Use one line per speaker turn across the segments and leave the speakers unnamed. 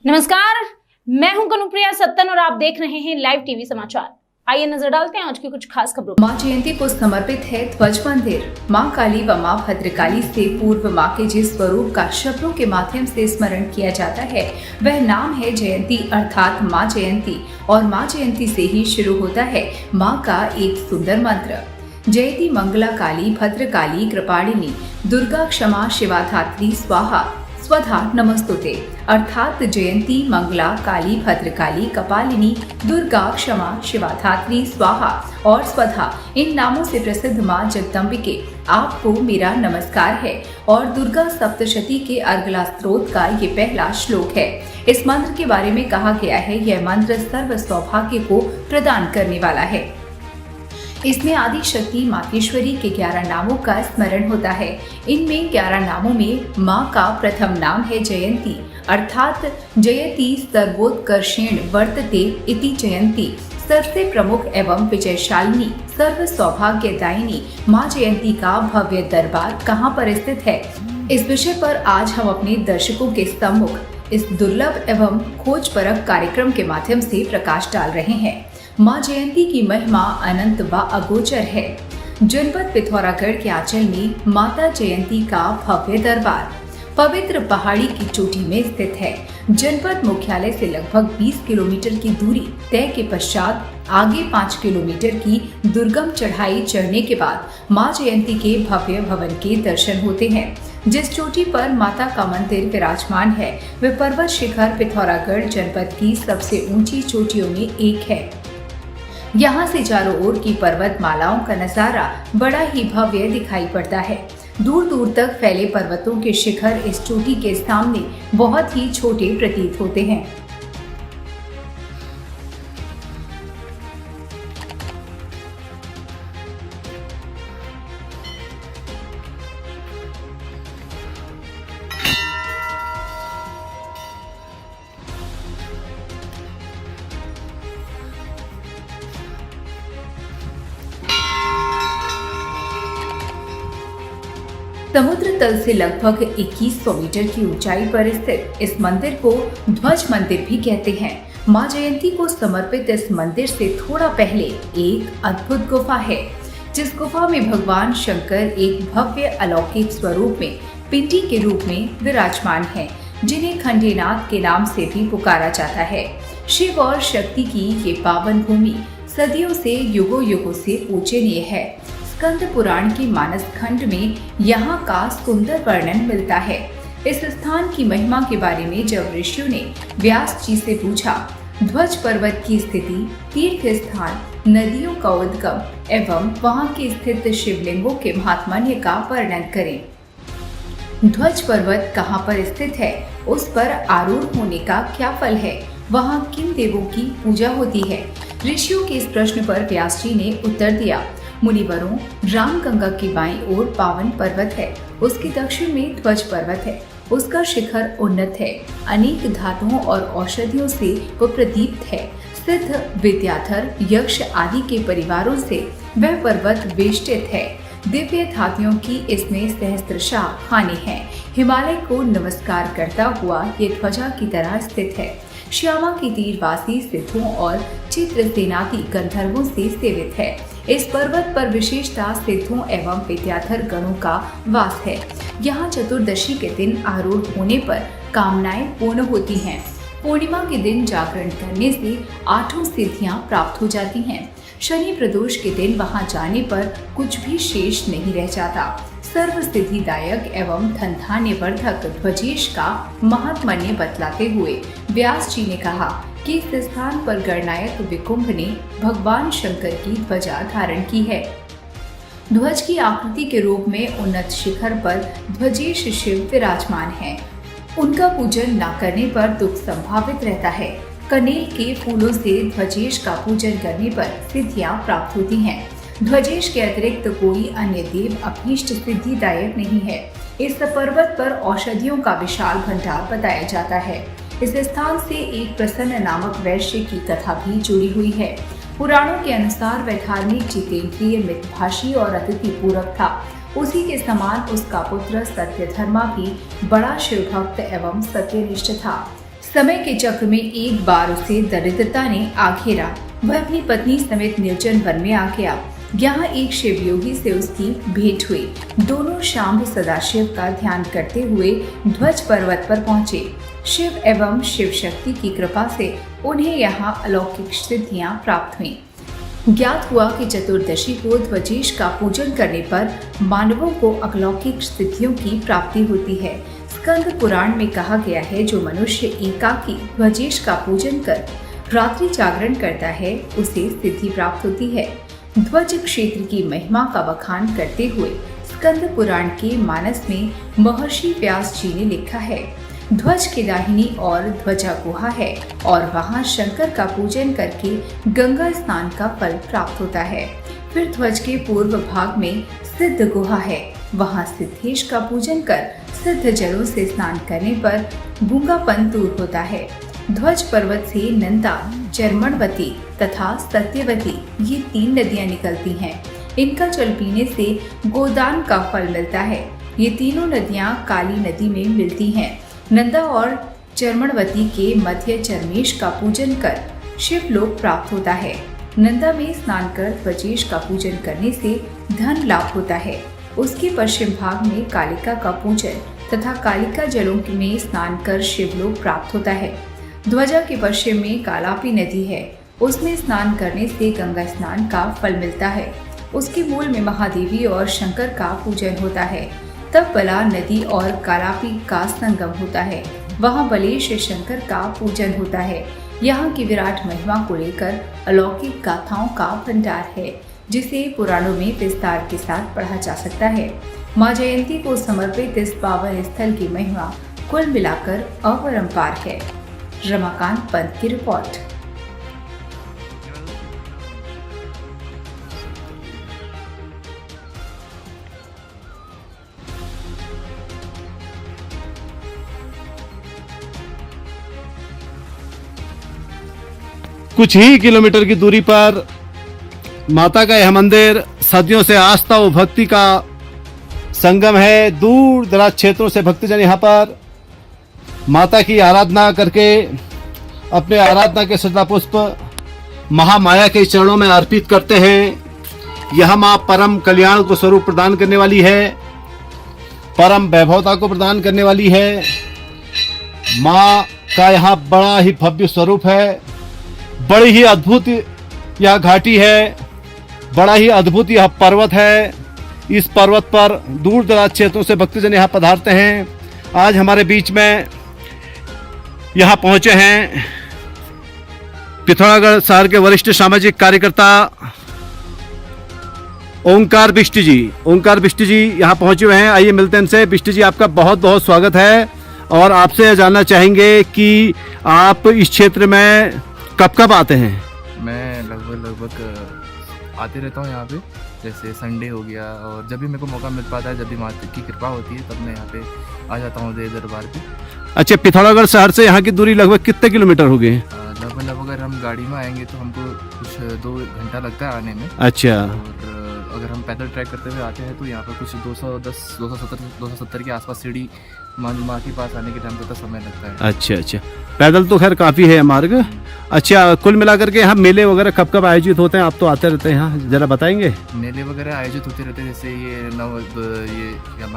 नमस्कार, मैं हूं कनुप्रिया सत्तन और आप देख रहे हैं लाइव टीवी समाचार। आइए नजर डालते हैं आज की कुछ खास खबरों।
मां जयंती को समर्पित है ध्वज मंदिर। मां काली व मां भद्रकाली से पूर्व मां के जिस स्वरूप का शब्दों के माध्यम से स्मरण किया जाता है वह नाम है जयंती, अर्थात मां जयंती। और मां जयंती से ही शुरू होता है मां का एक सुंदर मंत्र। जयति मंगला काली भद्रकाली कृपाणिनी दुर्गा क्षमा शिवा धात्री स्वाहा स्वधा नमस्तुते, अर्थात जयंती मंगला काली भद्रकाली कपालिनी दुर्गा क्षमा शिवा धात्री स्वाहा और स्वधा इन नामों से प्रसिद्ध मां जगदम्बिके आपको मेरा नमस्कार है। और दुर्गा सप्तशती के अर्गला स्त्रोत का ये पहला श्लोक है। इस मंत्र के बारे में कहा गया है यह मंत्र सर्व सौभाग्य को प्रदान करने वाला है। इसमें आदि शक्ति मातेश्वरी के 11 नामों का स्मरण होता है। इनमें 11 नामों में मां का प्रथम नाम है जयंती, अर्थात जयति सर्वोत्कर्षेण वर्तते इति जयंती। सबसे प्रमुख एवं विजयशालिनी सर्व सौभाग्यदायिनी मां जयंती का भव्य दरबार कहाँ पर स्थित है, इस विषय पर आज हम अपने दर्शकों के सम्मुख इस दुर्लभ एवं खोजपरक कार्यक्रम के माध्यम से प्रकाश डाल रहे हैं। मां जयंती की महिमा अनंत व अगोचर है। जनपद पिथौरागढ़ के आंचल में माता जयंती का भव्य दरबार पवित्र पहाड़ी की चोटी में स्थित है। जनपद मुख्यालय से लगभग 20 किलोमीटर की दूरी तय के पश्चात आगे 5 किलोमीटर की दुर्गम चढ़ाई चढ़ने के बाद मां जयंती के भव्य भवन के दर्शन होते हैं। जिस चोटी पर माता का मंदिर विराजमान है वह पर्वत शिखर पिथौरागढ़ जनपद की सबसे ऊंची चोटियों में एक है। यहाँ से चारों ओर की पर्वत मालाओं का नजारा बड़ा ही भव्य दिखाई पड़ता है। दूर दूर तक फैले पर्वतों के शिखर इस चोटी के सामने बहुत ही छोटे प्रतीत होते हैं। समुद्र तल से लगभग 2100 मीटर की ऊंचाई पर स्थित इस मंदिर को ध्वज मंदिर भी कहते हैं। मां जयंती को समर्पित इस मंदिर से थोड़ा पहले एक अद्भुत गुफा है, जिस गुफा में भगवान शंकर एक भव्य अलौकिक स्वरूप में पिंडी के रूप में विराजमान है, जिन्हें खंडेनाथ के नाम से भी पुकारा जाता है। शिव और शक्ति की ये पावन भूमि सदियों से युगों युगों से पूजनीय है। स्कंद पुराण के मानस खंड में यहाँ का सुंदर वर्णन मिलता है। इस स्थान की महिमा के बारे में जब ऋषियों ने व्यास जी से पूछा, ध्वज पर्वत की स्थिति, तीर्थ स्थान, नदियों का उद्गम एवं वहाँ के स्थित शिवलिंगों के महात्म्य का वर्णन करें। ध्वज पर्वत कहाँ पर स्थित है, उस पर आरूढ़ होने का क्या फल है, वहाँ किन देवों की पूजा होती है। ऋषियों के इस प्रश्न पर व्यास जी ने उत्तर दिया, मुनिवरों, रामगंगा की बाईं ओर पावन पर्वत है, उसके दक्षिण में ध्वज पर्वत है। उसका शिखर उन्नत है, अनेक धातुओं और औषधियों से वो प्रदीप्त है। सिद्ध, विद्याधर, यक्ष आदि के परिवारों से वह पर्वत वेष्टित है। दिव्य धातुओं की इसमें सहस्त्रशाह खाने हैं। हिमालय को नमस्कार करता हुआ ये ध्वजा की तरह स्थित है। श्यामा की तीरवासी सिद्धों और चित्रसेनाती गंधर्वों से सेवित है। इस पर्वत पर विशेषता सिद्धों एवं विद्याधर गणों का वास है। यहाँ चतुर्दशी के दिन आरूढ़ होने पर कामनाएं पूर्ण होती हैं। पूर्णिमा के दिन जागरण करने से 8 सिद्धियां प्राप्त हो जाती हैं। शनि प्रदोष के दिन वहां जाने पर कुछ भी शेष नहीं रह जाता। सर्व सिद्धिदायक एवं धन धान्य वर्धक ध्वजेश का महात्म्य बतलाते हुए व्यास जी ने कहा कि इस स्थान पर गणनायक विकुंभ ने भगवान शंकर की ध्वजा धारण की है। ध्वज की आकृति के रूप में उन्नत शिखर पर ध्वजेश शिव विराजमान है। उनका पूजन न करने पर दुख संभावित रहता है। कनेल के फूलों से ध्वजेश का पूजन करने पर सिद्धियां प्राप्त होती हैं। ध्वजेश के अतिरिक्त कोई अन्य देव अभीष्ट सिद्धिदायक नहीं है। इस पर्वत पर औषधियों का विशाल भंडार बताया जाता है। इस स्थान से एक प्रसन्न नामक वैश्य की कथा भी जुड़ी हुई है। पुराणों के अनुसार वह धार्मिक, जितेंद्रिय, मितभाषी और अतिथि पूरक था। उसी के समान उसका पुत्र सत्यधर्मा भी बड़ा शिव भक्त एवं सत्यनिष्ठ था। समय के चक्र में एक बार उसे दरिद्रता ने आ घेरा। वह अपनी पत्नी समेत निर्जन वन में आ गया। यहाँ एक शिव योगी से उसकी भेंट हुई। दोनों शाम्ब सदाशिव का ध्यान करते हुए ध्वज पर्वत पर पहुँचे। शिव एवं शिव शक्ति की कृपा से उन्हें यहाँ अलौकिक सिद्धियाँ प्राप्त हुई। ज्ञात हुआ कि चतुर्दशी को ध्वजेश का पूजन करने पर मानवों को अलौकिक सिद्धियों की प्राप्ति होती है। स्कंद पुराण में कहा गया है, जो मनुष्य एकाकी ध्वजेश का पूजन कर रात्रि जागरण करता है उसे सिद्धि प्राप्त होती है। ध्वज क्षेत्र की महिमा का बखान करते हुए स्कंद पुराण के मानस में महर्षि व्यास जी ने लिखा है, ध्वज की दाहिनी और ध्वजा गुहा है और वहाँ शंकर का पूजन करके गंगा स्नान का फल प्राप्त होता है। फिर ध्वज के पूर्व भाग में सिद्ध गुहा है, वहाँ सिद्धेश का पूजन कर सिद्ध जलों से स्नान करने पर गूंगापन दूर होता है। ध्वज पर्वत से नंदा, जर्मणवती तथा सत्यवती ये 3 नदियाँ निकलती हैं। इनका जल पीने से गोदान का फल मिलता है। ये तीनों नदियाँ काली नदी में मिलती हैं। नंदा और जर्मणवती के मध्य चरमेश का पूजन कर शिवलोक प्राप्त होता है। नंदा में स्नान कर ध्वजेश का पूजन करने से धन लाभ होता है। उसके पश्चिम भाग में कालिका का पूजन तथा कालिका जलों में स्नान कर शिवलोक प्राप्त होता है। ध्वजा के पश्चिम में कालापी नदी है, उसमें स्नान करने से गंगा स्नान का फल मिलता है। उसके मूल में महादेवी और शंकर का पूजन होता है। तब बला नदी और कालापी का संगम होता है, वहाँ बलेश शंकर का पूजन होता है। यहाँ की विराट महिमा को लेकर अलौकिक गाथाओं का भंडार है, जिसे पुराणों में विस्तार के साथ पढ़ा जा सकता है। माँ जयंती को समर्पित इस पावन स्थल की महिमा कुल मिलाकर अपरंपार है। रमाकांत पंत की रिपोर्ट।
कुछ ही किलोमीटर की दूरी पर माता का यह मंदिर सदियों से आस्था और भक्ति का संगम है। दूर दराज क्षेत्रों से भक्तजन यहाँ पर माता की आराधना करके अपने आराधना के श्रद्धा पुष्प महामाया के चरणों में अर्पित करते हैं। यह माँ परम कल्याण को स्वरूप प्रदान करने वाली है, परम वैभवता को प्रदान करने वाली है। माँ का यहाँ बड़ा ही भव्य स्वरूप है, बड़ी ही अद्भुत यह घाटी है, बड़ा ही अद्भुत यह पर्वत है। इस पर्वत पर दूर दराज क्षेत्रों से भक्तजन यहाँ पधारते हैं। आज हमारे बीच में यहाँ पहुंचे हैं पिथौरागढ़ शहर के वरिष्ठ सामाजिक कार्यकर्ता ओंकार बिष्ट जी। ओंकार बिष्ट जी यहाँ पहुंचे हुए हैं, आइए मिलते हैं इनसे। बिष्ट जी, आपका बहुत बहुत स्वागत है और आपसे जानना चाहेंगे कि आप इस क्षेत्र में कब कब आते हैं?
मैं लगभग आते रहता हूँ यहाँ पे, जैसे संडे हो गया और जब भी मेरे को मौका मिल पाता है, जब भी माता की कृपा होती है तब मैं यहाँ पे आ जाता हूँ देव दरबार पे।
अच्छा, पिथौरागढ़ शहर से यहाँ की दूरी लगभग कितने किलोमीटर हो गए?
लगभग अगर हम गाड़ी में आएंगे तो हमको कुछ 2 घंटा लगता है आने में।
अच्छा।
और अगर हम पैदल ट्रैक करते हुए आते हैं तो यहाँ पर कुछ 270 के आसपास सीढ़ी माँ के पास आने के टाइम पर समय लगता है।
अच्छा अच्छा, पैदल तो खैर काफ़ी है मार्ग। अच्छा, कुल मिलाकर के यहाँ मेले वगैरह कब कब आयोजित होते हैं? आप तो आते रहते हैं यहाँ, जरा बताएंगे।
मेले वगैरह आयोजित होते रहते हैं, जैसे ये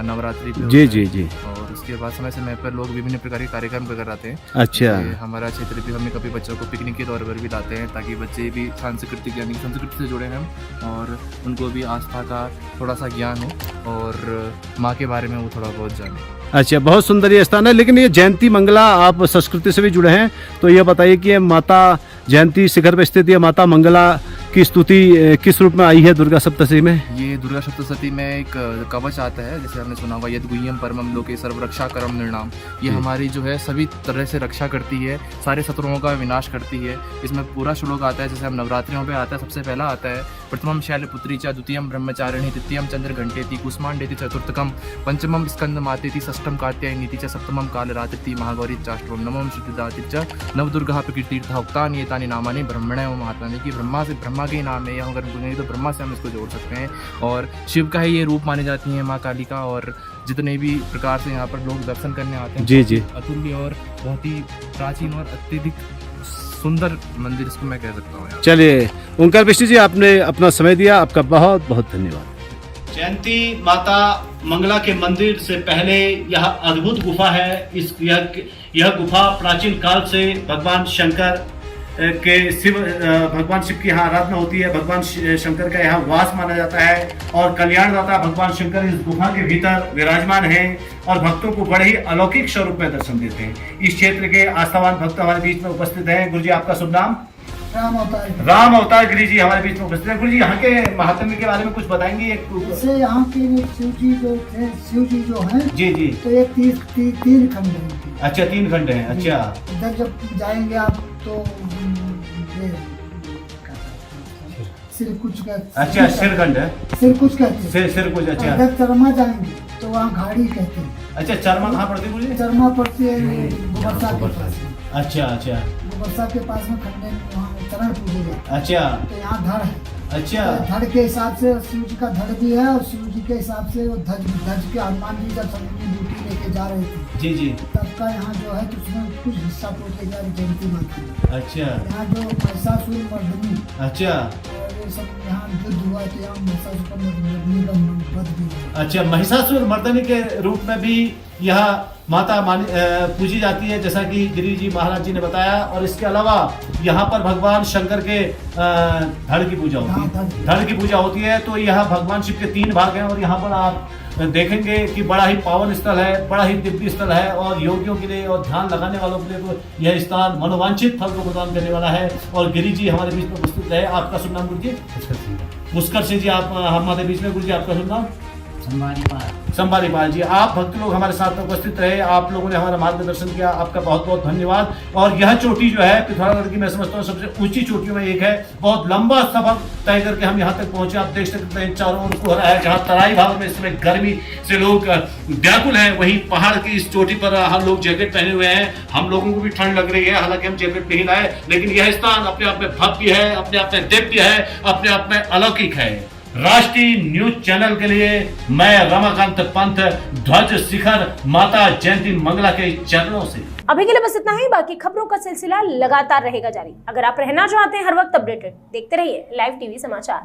नवरात्रि पे
जी जी जी।
और उसके बाद समय समय पर लोग विभिन्न प्रकार के कार्यक्रम कराते हैं।
अच्छा।
हमारा क्षेत्र भी, हमें कभी बच्चों को पिकनिक के तौर पर भी लाते हैं ताकि बच्चे भी सांस्कृतिक यानी संस्कृति से जुड़े हैं और उनको भी आस्था का थोड़ा सा ज्ञान हो और माँ के बारे में वो थोड़ा बहुत जाने।
अच्छा, बहुत सुंदर ये स्थान है। लेकिन ये जयंती मंगला, आप संस्कृति से भी जुड़े हैं, तो ये बताइए कि ये माता जयंती शिखर पर स्थित ये माता मंगला की स्तुति किस रूप में आई है दुर्गा सप्तशती में? ये
दुर्गा सप्तशती में एक कवच आता है, जैसे हमने सुना होगा, यद गुह्यम परमम लोके सर्वरक्षा करम निर्णाम। ये हमारी जो है सभी तरह से रक्षा करती है, सारे शत्रुओं का विनाश करती है। इसमें पूरा श्लोक आता है, जैसे हम नवरात्रियों पे आता है, सबसे पहला आता है प्रथमम शैलपुत्री च, द्वितीयम ब्रह्मचारिणी, तृतीयम चंद्र घंटेति, कुष्मांडेति, चतुर्थकम पंचमम स्कंद मातेति, षष्ठम कात्यायनीति च, सप्तमम कालरात्रि महागौरी चाष्टवम, नवम शुद्धिदाति च, नवदुर्गा प्रकृतिर्थाउक्तानि एतानि नामानि ब्रह्मणे व महात्मने। की ब्रह्मा से, ब्रह्मा के नाम है, या अगर बोलेंगे तो ब्रह्मा से हम इसको जोड़ सकते हैं। और शिव का ही ये रूप मानी जाती है माँ काली का। और जितने भी प्रकार से यहाँ पर लोग दर्शन करने आते हैं,
जी जी।
अतुल्य और बहुत ही प्राचीन और अत्यधिक सुंदर मंदिर इसको मैं कह सकता हूँ।
चलिए ओंकार बिष्ट जी, आपने अपना समय दिया, आपका बहुत बहुत धन्यवाद। जयंती माता मंगला के मंदिर से पहले यह अद्भुत गुफा है। यह गुफा प्राचीन काल से भगवान शंकर की यहाँ आराधना होती है। भगवान शंकर का यहाँ वास माना जाता है और कल्याणदाता भगवान शंकर इस गुफा के भीतर विराजमान हैं और भक्तों को बड़े ही अलौकिक स्वरूप में दर्शन देते हैं। इस क्षेत्र के आस्थावान भक्त हमारे बीच में उपस्थित हैं। गुरु जी, आपका शुभ नाम? राम अवतार गिरी जी हमारे बीच में उपस्थित है। गुरु जी, यहाँ के महात्म्य के बारे में कुछ बताएंगे?
जैसे यहाँ के शिव जी जो हैं, जी जी, तो ये तीन खंड हैं।
अच्छा, 3 खंड हैं। अच्छा,
इधर जब जाएंगे आप तो सिर कुछ कहते।
अच्छा, सिर खंड है,
सिर कुछ कहते हैं।
सिर कुछ। अच्छा,
इधर चरमा जाएंगे तो वहाँ घाड़ी कहते हैं।
अच्छा, चरमा कहाँ पड़ती है गुरु जी?
चरमा पड़ती है गोबरसा के पास।
अच्छा अच्छा,
गोबरसा के पास में खंडे में वहाँ चरण पूजे जाते हैं।
अच्छा,
तो यहाँ धड़ है।
अच्छा,
धड़ के हिसाब से शिव जी का धड़ भी है और शिव जी के हिसाब से वो ध्वज के हनुमान जी जब समुद्री ड्यूटी लेके जा रहे थे, जी जी, तब का यहाँ जो है तो उसमें कुछ हिस्सा टूटे जा रही जयंती माता। अच्छा, यहाँ जो महिषासुर मर्दनी, अच्छा, ये सब यहाँ युद्ध हुआ तो यहाँ महिषासुर मर्दनी का वध भी हुआ। अच्छा, महिषासुर मर्दनी के रूप में भी यह माता पूजी जाती है, जैसा कि गिरी जी महाराज जी ने बताया। और इसके अलावा यहाँ पर भगवान शंकर के धड़ की पूजा होती है। धड़ की पूजा होती है। तो यह भगवान शिव के 3 भाग हैं और यहाँ पर आप देखेंगे कि बड़ा ही पावन स्थल है, बड़ा ही दिव्य स्थल है और योगियों के लिए और ध्यान लगाने वालों के लिए तो यह स्थान मनोवांछित फल को प्रदान करने वाला है। और गिरी जी हमारे बीच में उपस्थित रहे। आपका शुभ नाम गुरु जी? पुष्कर सिंह जी, आप हमारे बीच में। गुरु जी, आपका शुभ नाम? संभाली पाल जी। आप भक्त लोग हमारे साथ में उपस्थित रहे, आप लोगों ने हमारा मार्गदर्शन किया, आपका बहुत बहुत धन्यवाद। और यह चोटी जो है पिथौरागढ़ की मैं समझता हूँ सबसे ऊंची चोटियों में एक है। बहुत लंबा सफर तय करके हम यहाँ तक पहुंचे। आप देख सकते हैं चारों ओर कोहरा है। जहाँ तराई भाग में इस समय गर्मी से लोग व्याकुल हैं, वहीं पहाड़ की इस चोटी पर हम लोग जैकेट पहने हुए हैं। हम लोगों को भी ठंड लग रही है, हालांकि हम जैकेट नहीं लाए, लेकिन यह स्थान अपने आप में भव्य है, अपने आप में दिव्य है, अपने आप में अलौकिक है। राष्ट्रीय न्यूज चैनल के लिए मैं रमाकांत पंत, ध्वज शिखर माता जयंती मंगला के चरणों से।
अभी के लिए बस इतना ही। बाकी खबरों का सिलसिला लगातार रहेगा जारी। अगर आप रहना चाहते हैं हर वक्त अपडेटेड, देखते रहिए लाइव टीवी समाचार।